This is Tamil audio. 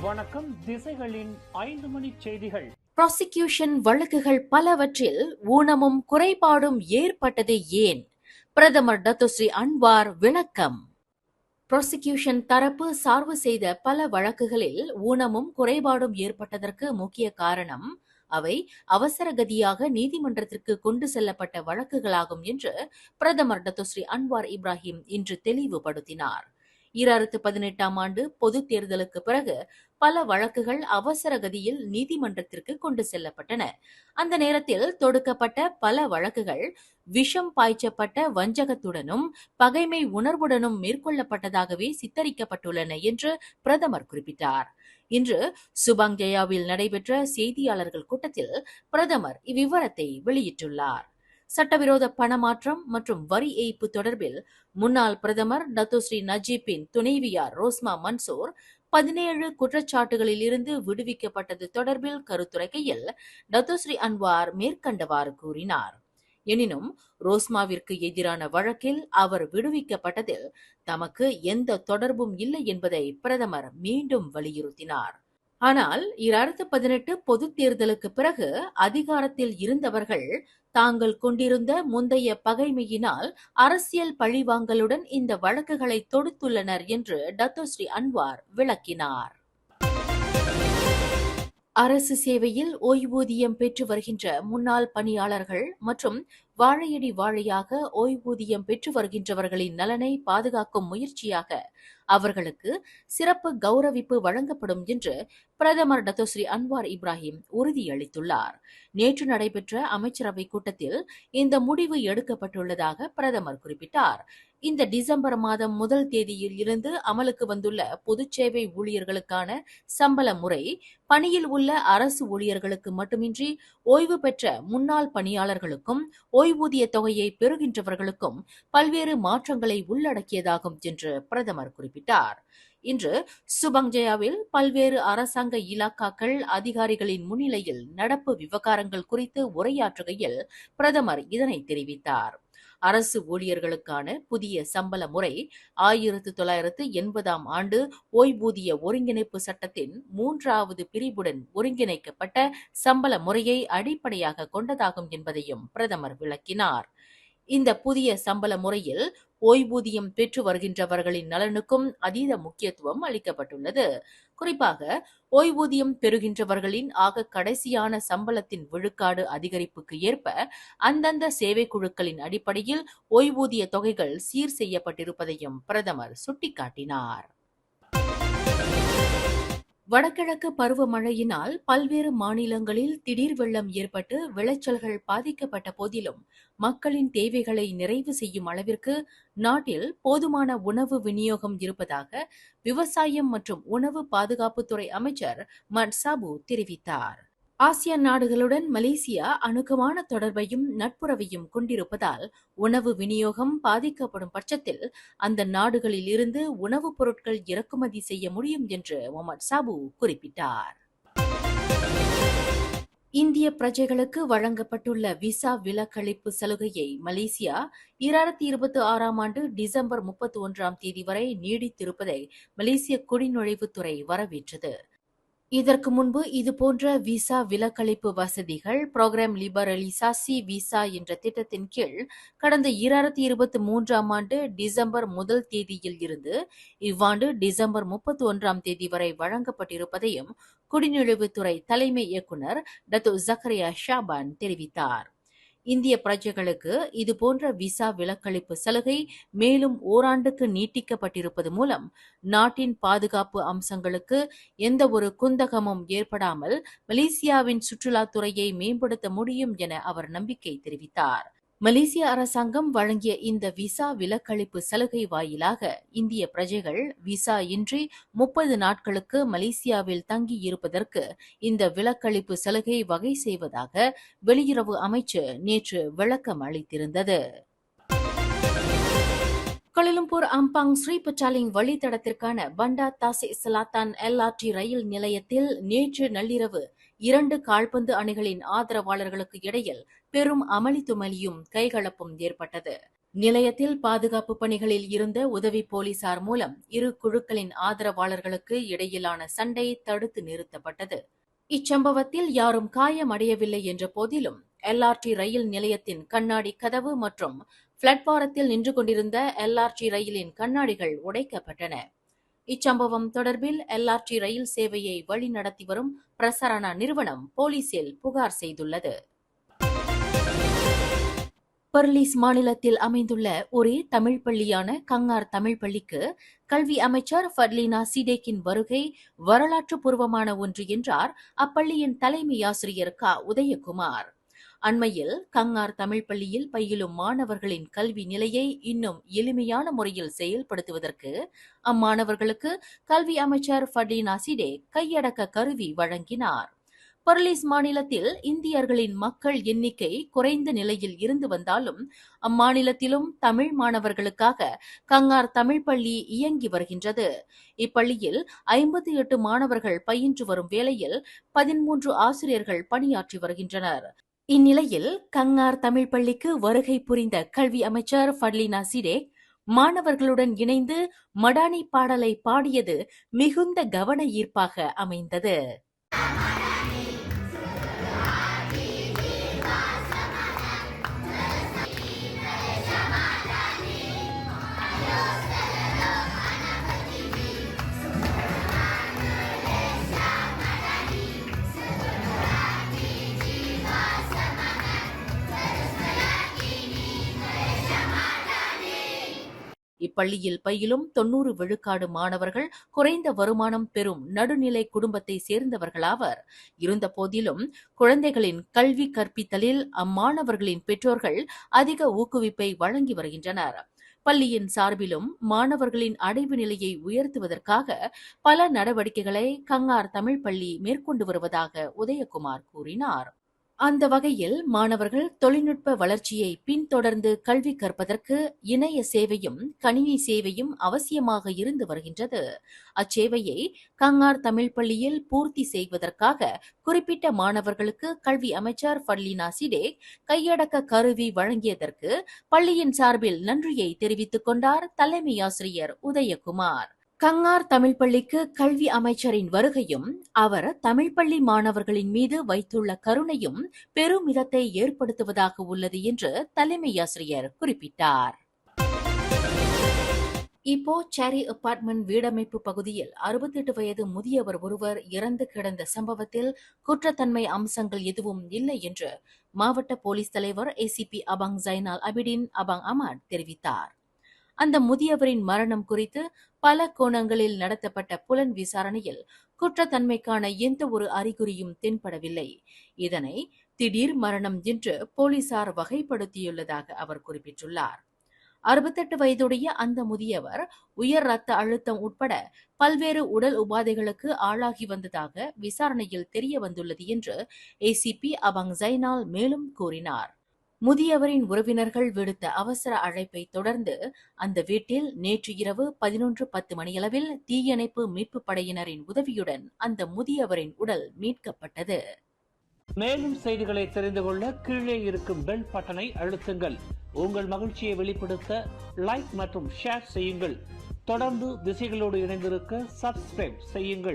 வணக்கம். திசைகளின் 5 மணி செய்திகள். ப்ராசிக்யூஷன் வழக்குகள் பலவற்றில் ஊனமும் குறைபாடும் ஏற்பட்டது ஏன்? பிரதமர் டத்தோஸ்ரீ அன்வார் விளக்கம். ப்ராசிக்யூஷன் தரப்பு சார்பு செய்த பல வழக்குகளில் ஊனமும் குறைபாடும் ஏற்பட்டதற்கு முக்கிய காரணம் அவை அவசரகதியாக நீதிமன்றத்திற்கு கொண்டு செல்லப்பட்ட வழக்குகளாகும் என்று பிரதமர் டத்தோஸ்ரீ அன்வார் இப்ராஹிம் இன்று தெளிவுபடுத்தினார். 2018ஆம் ஆண்டு பொதுத் தேர்தலுக்கு பிறகு பல வழக்குகள் அவசர கதியில் நீதிமன்றத்திற்கு கொண்டு செல்லப்பட்டன. அந்த நேரத்தில் தொடுக்கப்பட்ட பல வழக்குகள் விஷம் பாய்ச்சப்பட்ட வஞ்சகத்துடனும் பகைமை உணர்வுடனும் மேற்கொள்ளப்பட்டதாகவே சித்தரிக்கப்பட்டுள்ளன என்று பிரதமர் குறிப்பிட்டார். இன்று சுபாங் ஜயாவில் நடைபெற்ற செய்தியாளர்கள் கூட்டத்தில் பிரதமர் இவ்விவரத்தை வெளியிட்டுள்ளார். சட்டவிரோத பணமாற்றம் மற்றும் வரி ஏய்ப்பு தொடர்பில் முன்னாள் பிரதமர் டத்தோஸ்ரீ நஜீப்பின் துணைவியார் ரோஸ்மா மன்சூர் 17 குற்றச்சாட்டுகளில் இருந்து விடுவிக்கப்பட்டது தொடர்பில் கருத்துரைக்கையில் டத்தோஸ்ரீ அன்வார் மேற்கண்டவாறு கூறினார். எனினும் ரோஸ்மாவிற்கு எதிரான வழக்கில் அவர் விடுவிக்கப்பட்டதில் தமக்கு எந்த தொடர்பும் இல்லை என்பதை பிரதமர் மீண்டும் வலியுறுத்தினார். ஆனால் 2018 பொதுத் தேர்தலுக்கு பிறகு அதிகாரத்தில் இருந்தவர்கள் தாங்கள் கொண்டிருந்த முந்தைய பகைமையினால் அரசியல் பழிவாங்கலுடன் இந்த வழக்குகளை தொடுத்துள்ளனர் என்று டத்தோஸ்ரீ அன்வார் விளக்கினார். அரசு சேவையில் ஓய்வூதியம் பெற்று வருகின்ற முன்னாள் பணியாளர்கள் மற்றும் வாழையடி வாழையாக ஓய்வூதியம் பெற்று வருகின்றவர்களின் நலனை பாதுகாக்கும் முயற்சியாக அவர்களுக்கு சிறப்பு கௌரவிப்பு வழங்கப்படும் என்று பிரதமர் டத்தோஸ்ரீ அன்வார் இப்ராஹிம் உறுதியளித்துள்ளார். நேற்று நடைபெற்ற அமைச்சரவை கூட்டத்தில் இந்த முடிவு எடுக்கப்பட்டுள்ளதாக பிரதமர் குறிப்பிட்டார். இந்த டிசம்பர் மாதம் 1 தேதியில் இருந்து அமலுக்கு வந்துள்ள பொதுச்சேவை ஊழியர்களுக்கான சம்பள முறை பணியில் உள்ள அரசு ஊழியர்களுக்கு மட்டுமின்றி ஓய்வு பெற்ற முன்னாள் பணியாளர்களுக்கும் ஓய்வூதிய தொகையை பெறுகின்றவர்களுக்கும் பல்வேறு மாற்றங்களை உள்ளடக்கியதாகும் என்று பிரதமர் குறிப்பிட்டார். இன்று சுபாங் ஜயாவில் பல்வேறு அரசாங்க இலாக்காக்கள் அதிகாரிகளின் முன்னிலையில் நடப்பு விவகாரங்கள் குறித்து உரையாற்றுகையில் பிரதமர் இதனை தெரிவித்தார். அரசு ஊழியர்களுக்கான புதிய சம்பள முறை 1980ஆம் ஆண்டு ஓய்வூதிய ஒருங்கிணைப்பு சட்டத்தின் 3வது பிரிவுடன் ஒருங்கிணைக்கப்பட்ட சம்பள முறையை அடிப்படையாக கொண்டதாகும் என்பதையும் பிரதமர் விளக்கினார். இந்த புதிய சம்பள முறையில் ஓய்வூதியம் பெற்று வருகின்றவர்களின் நலனுக்கும் அதீத முக்கியத்துவம் அளிக்கப்பட்டுள்ளது. குறிப்பாக ஓய்வூதியம் பெறுகின்றவர்களின் ஆக கடைசியான சம்பளத்தின் விழுக்காடு அதிகரிப்புக்கு ஏற்ப அந்தந்த சேவை குழுக்களின் அடிப்படையில் ஓய்வூதிய தொகைகள் சீர் செய்யப்பட்டிருப்பதையும் பிரதமர் சுட்டிக்காட்டினார். வடகிழக்கு பருவமழையினால் பல்வேறு மாநிலங்களில் திடீர் வெள்ளம் ஏற்பட்டு விளைச்சல்கள் பாதிக்கப்பட்ட போதிலும் மக்களின் தேவைகளை நிறைவு செய்யும் அளவிற்கு நாட்டில் போதுமான உணவு விநியோகம் இருப்பதாக விவசாயம் மற்றும் உணவு பாதுகாப்புத்துறை அமைச்சர் மட்சாபு தெரிவித்தார். ஆசியான் நாடுகளுடன் மலேசியா அணுக்கமான தொடர்பையும் நட்புறவையும் கொண்டிருப்பதால் உணவு விநியோகம் பாதிக்கப்படும் பட்சத்தில் அந்த நாடுகளில் இருந்து உணவுப் பொருட்கள் இறக்குமதி செய்ய முடியும் என்று முகமது சாபு குறிப்பிட்டார். இந்திய பிரஜைகளுக்கு வழங்கப்பட்டுள்ள விசா விலக்களிப்பு சலுகையை மலேசியா 2026ஆம் ஆண்டு டிசம்பர் 31ஆம் தேதி வரை நீடித்திருப்பதை மலேசிய குடிநுழைவுத்துறை வரவேற்றது. இதற்கு முன்பு இதுபோன்ற விசா விலக்களிப்பு வசதிகள் புரோகிராம் லிபரலிசாசி விசா என்ற திட்டத்தின் கீழ் கடந்த 2023ஆம் ஆண்டு டிசம்பர் 1 தேதியில் இருந்து இவ்வாண்டு டிசம்பர் 31ஆம் தேதி வரை வழங்கப்பட்டிருப்பதையும் குடிநுழைவுத்துறை தலைமை இயக்குநர் டத்தோ ஜக்கரியா ஷாபான் தெரிவித்தார். இந்திய பிரஜைகளுக்கு இதுபோன்ற விசா விலக்களிப்பு சலுகை மேலும் ஓராண்டுக்கு நீட்டிக்கப்பட்டிருப்பது மூலம் நாட்டின் பாதுகாப்பு அம்சங்களுக்கு எந்த ஒரு குந்தகமும் ஏற்படாமல் மலேசியாவின் சுற்றுலாத்துறையை மேம்படுத்த முடியும் என அவர் நம்பிக்கை தெரிவித்தார். மலேசிய அரசாங்கம் வழங்கிய இந்த விசா விலக்களிப்பு சலுகை வாயிலாக இந்திய பிரஜைகள் விசா இன்றி 30 நாட்களுக்கு மலேசியாவில் தங்கி இருப்பதற்கு இந்த விலக்களிப்பு சலுகை வகை செய்வதாக வெளியுறவு அமைச்சு நேற்று விளக்கம் அளித்திருந்தது. கோலாலம்பூர் அம்பாங் ஸ்ரீ பச்சாலிங் வழித்தடத்திற்கான பண்டார் தாசிக் செலாத்தான் LRT ரயில் நிலையத்தில் நேற்று நள்ளிரவு 2 கால்பந்து அணிகளின் ஆதரவாளர்களுக்கு இடையில் பெரும் அமளி துமளியும் கைகலப்பும் ஏற்பட்டது. நிலையத்தில் பாதுகாப்பு பணிகளில் இருந்த உதவி போலீசார் மூலம் இரு குழுக்களின் ஆதரவாளர்களுக்கு இடையிலான சண்டை தடுத்து நிறுத்தப்பட்டது. இச்சம்பவத்தில் யாரும் காயமடையவில்லை என்ற போதிலும் LRT ரயில் நிலையத்தின் கண்ணாடி கதவு மற்றும் பிளாட்பாரத்தில் நின்று கொண்டிருந்த LRT ரயிலின் கண்ணாடிகள் உடைக்கப்பட்டன. இச்சம்பவம் தொடர்பில் LRT ரயில் சேவையை வழிநடத்தி வரும் பிரசரணா நிறுவனம் போலீசில் புகார் செய்துள்ளது. பெர்லிஸ் மாநிலத்தில் அமைந்துள்ள ஒரே தமிழ் பள்ளியான கங்கார் தமிழ் பள்ளிக்கு கல்வி அமைச்சர் ஃபட்லினா சிடேக்கின் வருகை வரலாற்று பூர்வமான ஒன்று என்றார் அப்பள்ளியின் தலைமை ஆசிரியர் க. உதயகுமார். அண்மையில் கங்கார் தமிழ் பள்ளியில் பயிலும் மாணவர்களின் கல்வி நிலையை இன்னும் எளிமையான முறையில் செயல்படுத்துவதற்கு அம்மாணவர்களுக்கு கல்வி அமைச்சர் ஃபட்லினா சிடேக் கையடக்க கருவி வழங்கினார். பெர்லிஸ் மாநிலத்தில் இந்தியர்களின் மக்கள் எண்ணிக்கை குறைந்த நிலையில் இருந்து வந்தாலும் அம்மாநிலத்திலும் தமிழ் மாணவர்களுக்காக கங்கார் தமிழ் பள்ளி இயங்கி வருகின்றது. இப்பள்ளியில் 58 மாணவர்கள் பயின்று வரும் வேளையில் 13 ஆசிரியர்கள் பணியாற்றி வருகின்றனர். இந்நிலையில் கங்கார் தமிழ் பள்ளிக்கு வருகை புரிந்த கல்வி அமைச்சர் ஃபட்லினா சிடேக் மாணவர்களுடன் இணைந்து மடானி பாடலை பாடியது மிகுந்த கவன ஈர்ப்பாக அமைந்தது. இப்பள்ளியில் பயிலும் 90 விழுக்காடு மாணவர்கள் குறைந்த வருமானம் பெறும் நடுநிலை குடும்பத்தை சேர்ந்தவர்களாவர். இருந்த போதிலும் குழந்தைகளின் கல்வி கற்பித்தலில் அம்மாணவர்களின் பெற்றோர்கள் அதிக ஊக்குவிப்பை வழங்கி வருகின்றனர். பள்ளியின் சார்பிலும் மாணவர்களின் அடைவு நிலையை உயர்த்துவதற்காக பல நடவடிக்கைகளை கங்கார் தமிழ் பள்ளி மேற்கொண்டு வருவதாக உதயகுமார் கூறினார். அந்த வகையில் மாணவர்கள் தொழில்நுட்ப வளர்ச்சியை பின்தொடர்ந்து கல்வி கற்பதற்கு இணைய சேவையும் கணினி சேவையும் அவசியமாக இருந்து வருகின்றது. அச்சேவையை கங்கார் தமிழ் பள்ளியில் பூர்த்தி செய்வதற்காக குறிப்பிட்ட மாணவர்களுக்கு கல்வி அமைச்சர் ஃபட்லினா சிடேக் கையடக்க கருவி வழங்கியதற்கு பள்ளியின் சார்பில் நன்றியை தெரிவித்துக் கொண்டார் தலைமை ஆசிரியர் உதயகுமார். கங்கார் தமிழ் பள்ளிக்கு கல்வி அமைச்சரின் வருகையும் அவர் தமிழ் பள்ளி மாணவர்களின் மீது வைத்துள்ள கருணையும் பெருமிதத்தை ஏற்படுத்துவதாக உள்ளது என்று தலைமை ஆசிரியர் குறிப்பிட்டார். இப்போ செரி அபார்ட்மெண்ட் வீடமைப்பு பகுதியில் 68 வயது முதியவர் ஒருவர் இறந்து கிடந்த சம்பவத்தில் குற்றத்தன்மை அம்சங்கள் எதுவும் இல்லை என்று மாவட்ட போலீஸ் தலைவர் ACP அபாங் ஜைனால் அபிடின் அபாங் அமாட் தெரிவித்தார். அந்த முதியவரின் மரணம் குறித்து பல கோணங்களில் நடத்தப்பட்ட புலன் விசாரணையில் குற்றத்தன்மைக்கான எந்த ஒரு அறிகுறியும் தென்படவில்லை. இதனை திடீர் மரணம் என்று போலீசார் வகைப்படுத்தியுள்ளதாக அவர் குறிப்பிட்டுள்ளார். 68 வயதுடைய அந்த முதியவர் உயர் ரத்த அழுத்தம் உட்பட பல்வேறு உடல் உபாதைகளுக்கு ஆளாகி வந்ததாக விசாரணையில் தெரிய வந்துள்ளது என்று ACP அபாங் ஜைனால் மேலும் கூறினார். முதியவரின் உறவினர்கள் விடுத்த அவசர அழைப்பை தொடர்ந்து அந்த வீட்டில் நேற்று இரவு 11:10 மணியளவில் தீயணைப்பு மீட்பு படையினரின் உதவியுடன் அந்த முதியவரின் உடல் மீட்கப்பட்டது. மேலும் செய்திகளை தெரிந்து கொள்ள கீழே இருக்கும் பெல் பட்டனை அழுத்துங்கள். உங்கள் மகிழ்ச்சியை வெளிப்படுத்த லைக் மற்றும் ஷேர் செய்யுங்கள். தொடர்ந்து திசைகளோடு இணைந்திருக்க சப்ஸ்கிரைப் செய்யுங்கள்.